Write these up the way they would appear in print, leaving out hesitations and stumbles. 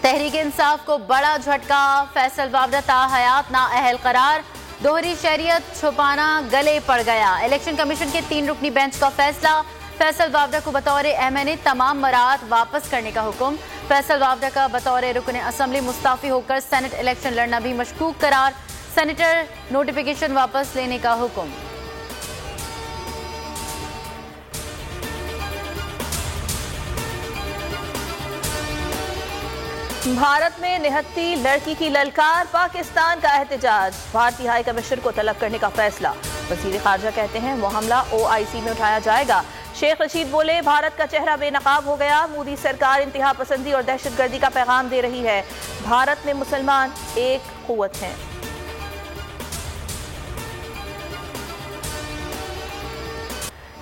तहरीक इंसाफ को बड़ा झटका, फैसल वावडा ताहयात नाअहल करार, दोहरी शरीयत छुपाना गले पड़ गया। इलेक्शन कमीशन के 3 रुकनी बेंच का फैसला, फैसल वावडा को बतौर एमएनए तमाम मराहत वापस करने का हुक्म। फैसल वावडा का बतौर रुकन असम्बली मुस्ताफी होकर सेनेट इलेक्शन लड़ना भी मशकूक करार, सेनेटर नोटिफिकेशन वापस लेने का हुक्म। भारत में निहत्ती लड़की की ललकार, पाकिस्तान का एहतजाज, भारतीय हाई कमिश्नर को तलब करने का फैसला। वजीर खारजा कहते हैं वो हमला OIC में उठाया जाएगा। शेख रशीद बोले भारत का चेहरा बेनकाब हो गया, मोदी सरकार इंतहा पसंदी और दहशतगर्दी का पैगाम दे रही है। भारत में मुसलमान एक कुव्वत हैं।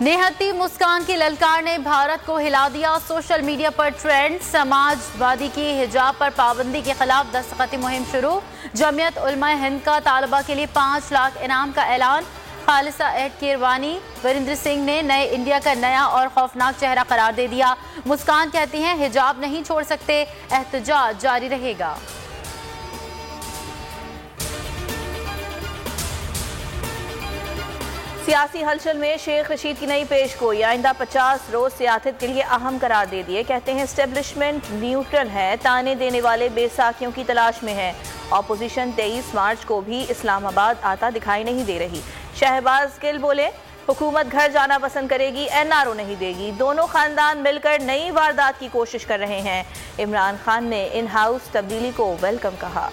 नेहती मुस्कान की ललकार ने भारत को हिला दिया, सोशल मीडिया पर ट्रेंड। समाजवादी की हिजाब पर पाबंदी के खिलाफ दस्तखती मुहिम शुरू। जमियत उलमा हिंद का तालबा के लिए 5 लाख इनाम का ऐलान। खालिसा एड कीरवानी वीरेंद्र सिंह ने नए इंडिया का नया और खौफनाक चेहरा करार दे दिया। मुस्कान कहती हैं हिजाब नहीं छोड़ सकते, एहतजाज जारी रहेगा। सियासी हलचल में शेख रशीद की नई पेशगोई, आइंदा 50 रोज सियासत के लिए अहम करार दे दिए। कहते हैं एस्टेब्लिशमेंट न्यूट्रल है, ताने देने वाले बेसाखियों की तलाश में है। ऑपोजिशन 23 मार्च को भी इस्लामाबाद आता दिखाई नहीं दे रही। शहबाज गिल बोले हुकूमत घर जाना पसंद करेगी, NRO नहीं देगी। दोनों खानदान मिलकर नई वारदात की कोशिश कर रहे हैं। इमरान खान ने इन हाउस तब्दीली को वेलकम कहा।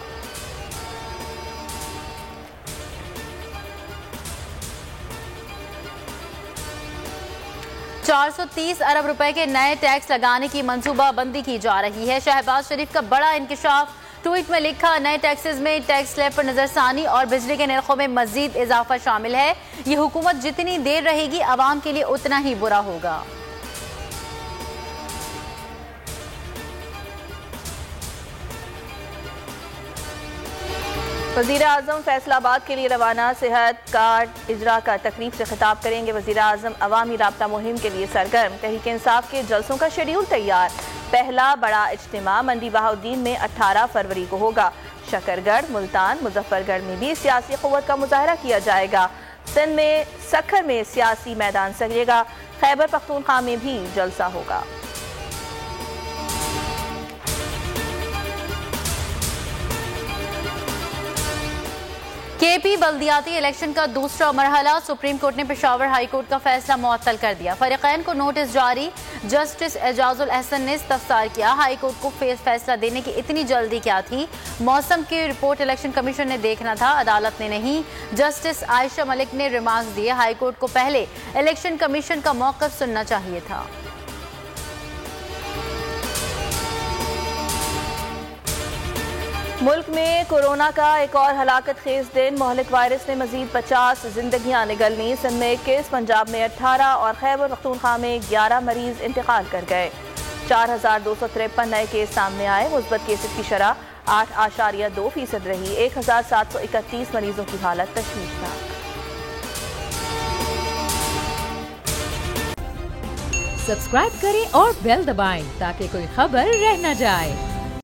430 अरब रुपए के नए टैक्स लगाने की मंसूबाबंदी की जा रही है। शहबाज शरीफ का बड़ा इंकशाफ, ट्वीट में लिखा नए टैक्सेस में टैक्स स्लैब पर नजरसानी और बिजली के नरखों में मजीद इजाफा शामिल है। ये हुकूमत जितनी देर रहेगी आवाम के लिए उतना ही बुरा होगा। वज़ीर आज़म फैसलाबाद के लिए रवाना, सेहत कार्ड इजरा का तकरीब से खिताब करेंगे। वज़ीर आज़म अवामी राब्ता मुहिम के लिए सरगर्म। तहरीक इंसाफ के जलसों का शेड्यूल तैयार। पहला बड़ा इज्तिमा मंडी बहाउद्दीन में 18 फरवरी को होगा। शकरगढ़, मुल्तान, मुजफ्फरगढ़ में भी सियासी क़ुव्वत का मुजाहरा किया जाएगा। सिंध में सखर में सियासी मैदान सजेगा। खैबर पख्तूनख्वा में भी जलसा होगा। KP बल्दियाती इलेक्शन का दूसरा मरहला, सुप्रीम कोर्ट ने पेशावर हाई कोर्ट का फैसला मुअत्तल कर दिया। फरीकैन को नोटिस जारी, जस्टिस एजाजुल एहसन ने इस्तफसार किया हाई कोर्ट को फैसला देने की इतनी जल्दी क्या थी। मौसम की रिपोर्ट इलेक्शन कमीशन ने देखना था, अदालत ने नहीं। जस्टिस आयशा मलिक ने रिमार्क्स दिए हाई कोर्ट को पहले इलेक्शन कमीशन का मौक़िफ़ सुनना चाहिए था। मुल्क में कोरोना का एक और हलाकत खेज दिन, मोहलिक वायरस ने मजीद 50 जिंदगियां निगलनी। सिंध में 21, पंजाब में 18 और खैबर पख्तूनख्वा में 11 मरीज इंतकाल कर गए। 4253 नए केस सामने आए। मुस्बत केसेस की शरह 8.2% रही। 1731 मरीजों की हालत तशवीशनाक। सब्सक्राइब करें और बेल दबाएं ताकि कोई खबर रह न जाए।